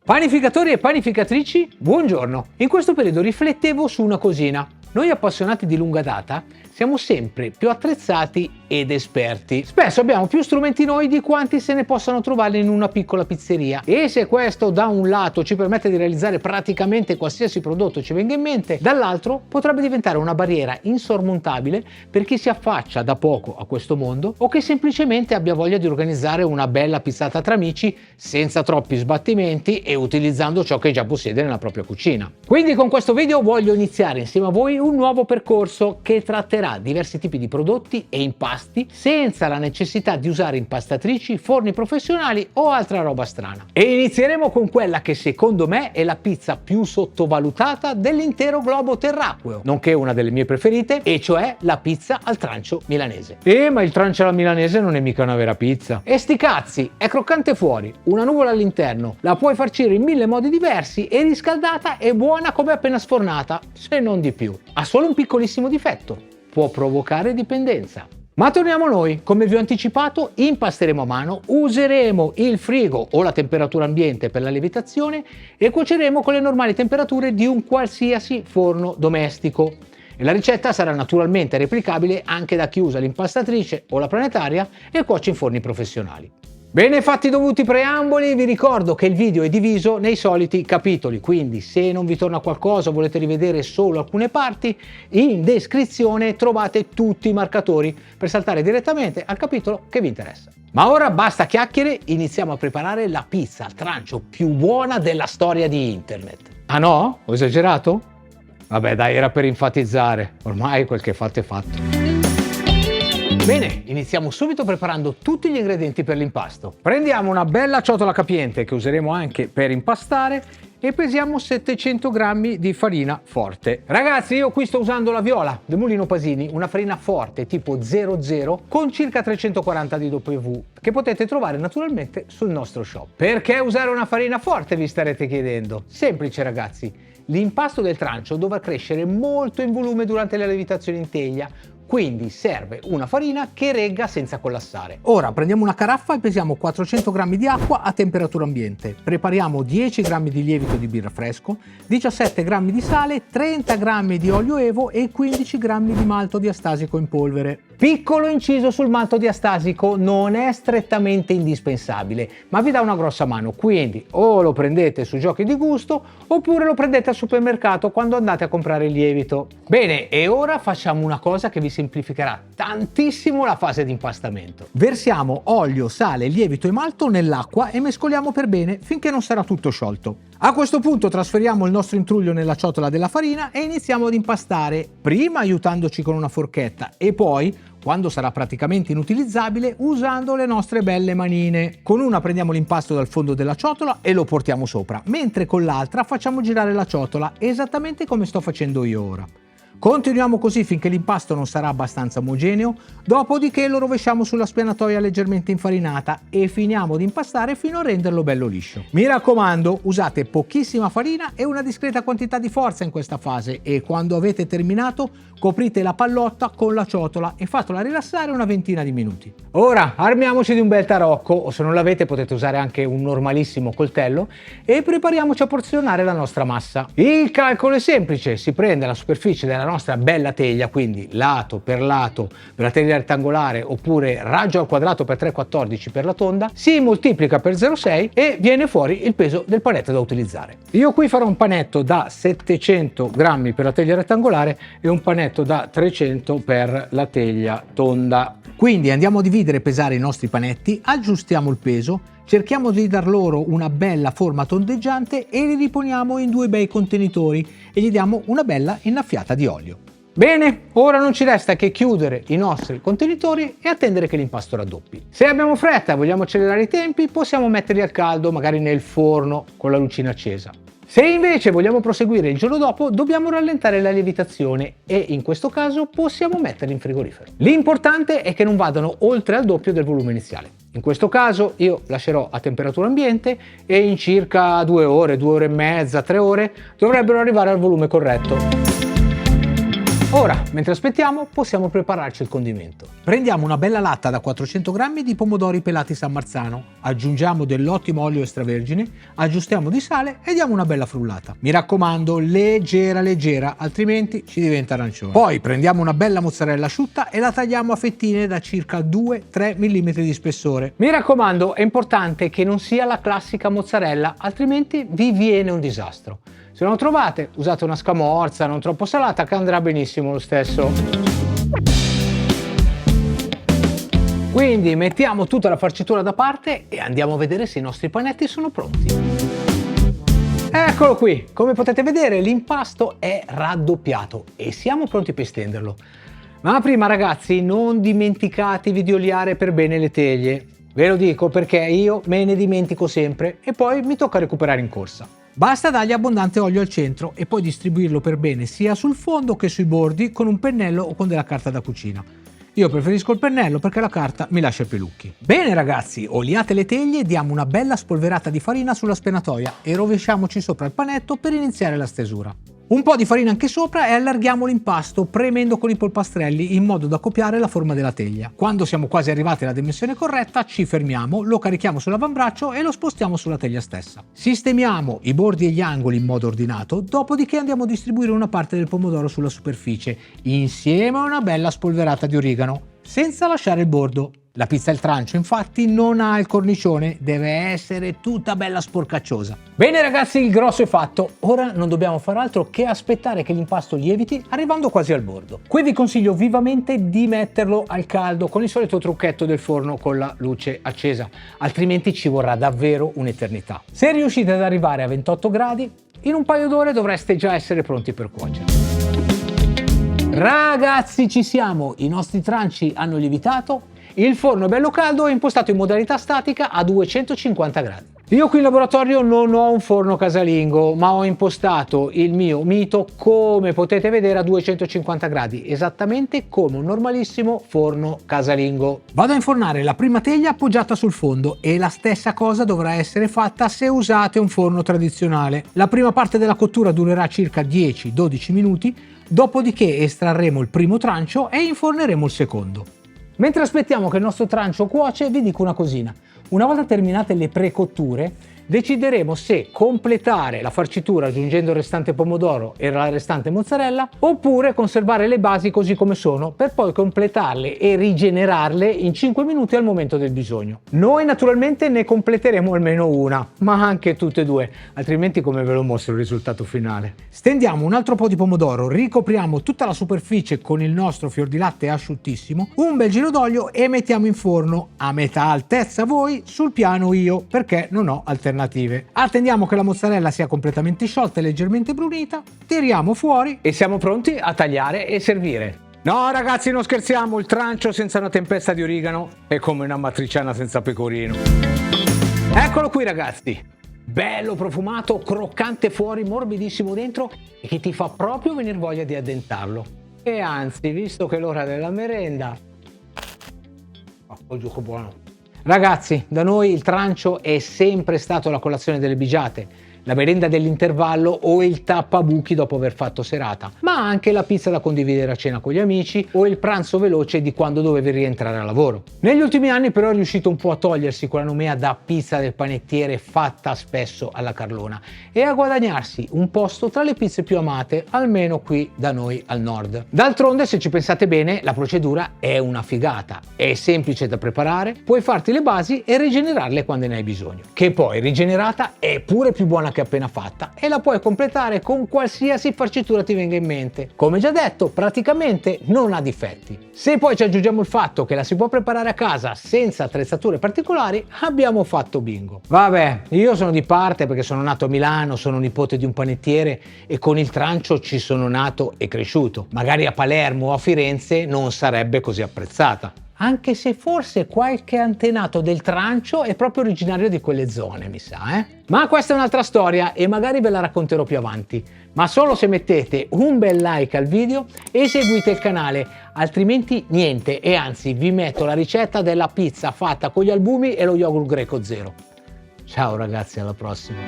Panificatori e panificatrici, buongiorno! In questo periodo riflettevo su una cosina. Noi appassionati di lunga data siamo sempre più attrezzati ed esperti. Spesso abbiamo più strumenti noi di quanti se ne possano trovare in una piccola pizzeria. E se questo da un lato ci permette di realizzare praticamente qualsiasi prodotto ci venga in mente, dall'altro potrebbe diventare una barriera insormontabile per chi si affaccia da poco a questo mondo o che semplicemente abbia voglia di organizzare una bella pizzata tra amici senza troppi sbattimenti e utilizzando ciò che già possiede nella propria cucina. Quindi con questo video voglio iniziare insieme a voi un nuovo percorso che tratterà diversi tipi di prodotti e impasti senza la necessità di usare impastatrici, forni professionali o altra roba strana. E inizieremo con quella che secondo me è la pizza più sottovalutata dell'intero globo terracqueo, nonché una delle mie preferite, e cioè la pizza al trancio milanese. Ma il trancio alla milanese non è mica una vera pizza. E sti cazzi, è croccante fuori, una nuvola all'interno, la puoi farcire in 1000 modi diversi e riscaldata è buona come appena sfornata, se non di più. Ha solo un piccolissimo difetto: può provocare dipendenza. Ma torniamo a noi. Come vi ho anticipato, impasteremo a mano, useremo il frigo o la temperatura ambiente per la lievitazione e cuoceremo con le normali temperature di un qualsiasi forno domestico. E la ricetta sarà naturalmente replicabile anche da chi usa l'impastatrice o la planetaria e cuoce in forni professionali. Bene, fatti i dovuti preamboli, vi ricordo che il video è diviso nei soliti capitoli, quindi se non vi torna qualcosa o volete rivedere solo alcune parti, in descrizione trovate tutti i marcatori per saltare direttamente al capitolo che vi interessa. Ma ora basta chiacchiere, iniziamo a preparare la pizza al trancio più buona della storia di internet. Ah no? Ho esagerato? Vabbè dai, era per enfatizzare, ormai quel che fatto è fatto. Bene, iniziamo subito preparando tutti gli ingredienti per l'impasto. Prendiamo una bella ciotola capiente che useremo anche per impastare e pesiamo 700 grammi di farina forte. Ragazzi, io qui sto usando la Viola del Mulino Pasini, una farina forte tipo 00 con circa 340 di W che potete trovare naturalmente sul nostro shop. Perché usare una farina forte, vi starete chiedendo? Semplice ragazzi, l'impasto del trancio dovrà crescere molto in volume durante la lievitazione in teglia, quindi serve una farina che regga senza collassare. Ora prendiamo una caraffa e pesiamo 400 g di acqua a temperatura ambiente. Prepariamo 10 g di lievito di birra fresco, 17 g di sale, 30 g di olio evo e 15 g di malto diastasico in polvere. Piccolo inciso sul malto diastasico, non è strettamente indispensabile, ma vi dà una grossa mano, quindi o lo prendete su giochi di gusto oppure lo prendete al supermercato quando andate a comprare il lievito. Bene, e ora facciamo una cosa che vi semplificherà tantissimo la fase di impastamento. Versiamo olio, sale, lievito e malto nell'acqua e mescoliamo per bene finché non sarà tutto sciolto. A questo punto trasferiamo il nostro intruglio nella ciotola della farina e iniziamo ad impastare, prima aiutandoci con una forchetta e poi, quando sarà praticamente inutilizzabile, usando le nostre belle manine. Con una prendiamo l'impasto dal fondo della ciotola e lo portiamo sopra, mentre con l'altra facciamo girare la ciotola, esattamente come sto facendo io ora. Continuiamo così finché l'impasto non sarà abbastanza omogeneo, dopodiché lo rovesciamo sulla spianatoia leggermente infarinata e finiamo di impastare fino a renderlo bello liscio. Mi raccomando, usate pochissima farina e una discreta quantità di forza in questa fase e quando avete terminato coprite la pallotta con la ciotola e fatela rilassare una ventina di minuti. Ora armiamoci di un bel tarocco, o se non l'avete potete usare anche un normalissimo coltello, e prepariamoci a porzionare la nostra massa. Il calcolo è semplice, si prende la superficie della nostra bella teglia, quindi lato per la teglia rettangolare oppure raggio al quadrato per 3,14 per la tonda, si moltiplica per 0,6 e viene fuori il peso del panetto da utilizzare. Io qui farò un panetto da 700 grammi per la teglia rettangolare e un panetto da 300 per la teglia tonda. Quindi andiamo a dividere e pesare i nostri panetti, aggiustiamo il peso, cerchiamo di dar loro una bella forma tondeggiante e li riponiamo in due bei contenitori e gli diamo una bella innaffiata di olio. Bene, ora non ci resta che chiudere i nostri contenitori e attendere che l'impasto raddoppi. Se abbiamo fretta e vogliamo accelerare i tempi, possiamo metterli al caldo, magari nel forno con la lucina accesa. Se invece vogliamo proseguire il giorno dopo, dobbiamo rallentare la lievitazione e in questo caso possiamo metterli in frigorifero. L'importante è che non vadano oltre al doppio del volume iniziale. In questo caso io lascerò a temperatura ambiente e in circa 2 ore, 2 ore e mezza, 3 ore dovrebbero arrivare al volume corretto. Ora, mentre aspettiamo, possiamo prepararci il condimento. Prendiamo una bella latta da 400 g di pomodori pelati San Marzano, aggiungiamo dell'ottimo olio extravergine, aggiustiamo di sale e diamo una bella frullata. Mi raccomando, leggera leggera, altrimenti ci diventa arancione. Poi prendiamo una bella mozzarella asciutta e la tagliamo a fettine da circa 2-3 mm di spessore. Mi raccomando, è importante che non sia la classica mozzarella, altrimenti vi viene un disastro. Se non lo trovate, usate una scamorza non troppo salata che andrà benissimo lo stesso. Quindi mettiamo tutta la farcitura da parte e andiamo a vedere se i nostri panetti sono pronti. Eccolo qui, come potete vedere l'impasto è raddoppiato e siamo pronti per stenderlo. Ma prima ragazzi non dimenticatevi di oliare per bene le teglie. Ve lo dico perché io me ne dimentico sempre e poi mi tocca recuperare in corsa. Basta dargli abbondante olio al centro e poi distribuirlo per bene sia sul fondo che sui bordi con un pennello o con della carta da cucina. Io preferisco il pennello perché la carta mi lascia i pelucchi. Bene ragazzi, oliate le teglie, diamo una bella spolverata di farina sulla spenatoia e rovesciamoci sopra il panetto per iniziare la stesura. Un po' di farina anche sopra e allarghiamo l'impasto premendo con i polpastrelli in modo da copiare la forma della teglia. Quando siamo quasi arrivati alla dimensione corretta ci fermiamo, lo carichiamo sull'avambraccio e lo spostiamo sulla teglia stessa. Sistemiamo i bordi e gli angoli in modo ordinato, dopodiché andiamo a distribuire una parte del pomodoro sulla superficie insieme a una bella spolverata di origano, senza lasciare il bordo. La pizza al trancio infatti non ha il cornicione, deve essere tutta bella sporcacciosa. Bene ragazzi, il grosso è fatto, ora non dobbiamo fare altro che aspettare che l'impasto lieviti arrivando quasi al bordo. Qui vi consiglio vivamente di metterlo al caldo con il solito trucchetto del forno con la luce accesa, altrimenti ci vorrà davvero un'eternità. Se riuscite ad arrivare a 28 gradi, in un paio d'ore dovreste già essere pronti per cuocere. Ragazzi, ci siamo, i nostri tranci hanno lievitato. Il forno è bello caldo e impostato in modalità statica a 250 gradi. Io qui in laboratorio non ho un forno casalingo, ma ho impostato il mio Mito, come potete vedere, a 250 gradi, esattamente come un normalissimo forno casalingo. Vado a infornare la prima teglia appoggiata sul fondo e la stessa cosa dovrà essere fatta se usate un forno tradizionale. La prima parte della cottura durerà circa 10-12 minuti, dopodiché estrarremo il primo trancio e inforneremo il secondo. Mentre aspettiamo che il nostro trancio cuoce, vi dico una cosina. Una volta terminate le precotture, decideremo se completare la farcitura aggiungendo il restante pomodoro e la restante mozzarella oppure conservare le basi così come sono per poi completarle e rigenerarle in 5 minuti al momento del bisogno. Noi naturalmente ne completeremo almeno una, ma anche tutte e due, altrimenti come ve lo mostro il risultato finale. Stendiamo un altro po' di pomodoro, ricopriamo tutta la superficie con il nostro fior di latte asciuttissimo, un bel giro d'olio e mettiamo in forno a metà altezza voi, sul piano io, perché non ho alternative. Attendiamo che la mozzarella sia completamente sciolta e leggermente brunita, tiriamo fuori e siamo pronti a tagliare e servire. No ragazzi, non scherziamo, il trancio senza una tempesta di origano è come una matriciana senza pecorino. Eccolo qui ragazzi, bello profumato, croccante fuori, morbidissimo dentro e che ti fa proprio venire voglia di addentarlo. E anzi, visto che è l'ora della merenda, gioco buono. Ragazzi, da noi il trancio è sempre stato la colazione delle bigiate, la merenda dell'intervallo o il tappabuchi dopo aver fatto serata, ma anche la pizza da condividere a cena con gli amici o il pranzo veloce di quando dovevi rientrare a lavoro. Negli ultimi anni però è riuscito un po' a togliersi quella nomea da pizza del panettiere fatta spesso alla Carlona e a guadagnarsi un posto tra le pizze più amate, almeno qui da noi al nord. D'altronde, se ci pensate bene, la procedura è una figata, è semplice da preparare, puoi farti le basi e rigenerarle quando ne hai bisogno, che poi rigenerata è pure più buona che appena fatta e la puoi completare con qualsiasi farcitura ti venga in mente. Come già detto, praticamente non ha difetti. Se poi ci aggiungiamo il fatto che la si può preparare a casa senza attrezzature particolari, abbiamo fatto bingo. Vabbè, io sono di parte perché sono nato a Milano, sono nipote di un panettiere e con il trancio ci sono nato e cresciuto. Magari a Palermo o a Firenze non sarebbe così apprezzata. Anche se forse qualche antenato del trancio è proprio originario di quelle zone, mi sa, eh? Ma questa è un'altra storia e magari ve la racconterò più avanti, ma solo se mettete un bel like al video e seguite il canale, altrimenti niente, e anzi vi metto la ricetta della pizza fatta con gli albumi e lo yogurt greco zero. Ciao ragazzi, alla prossima!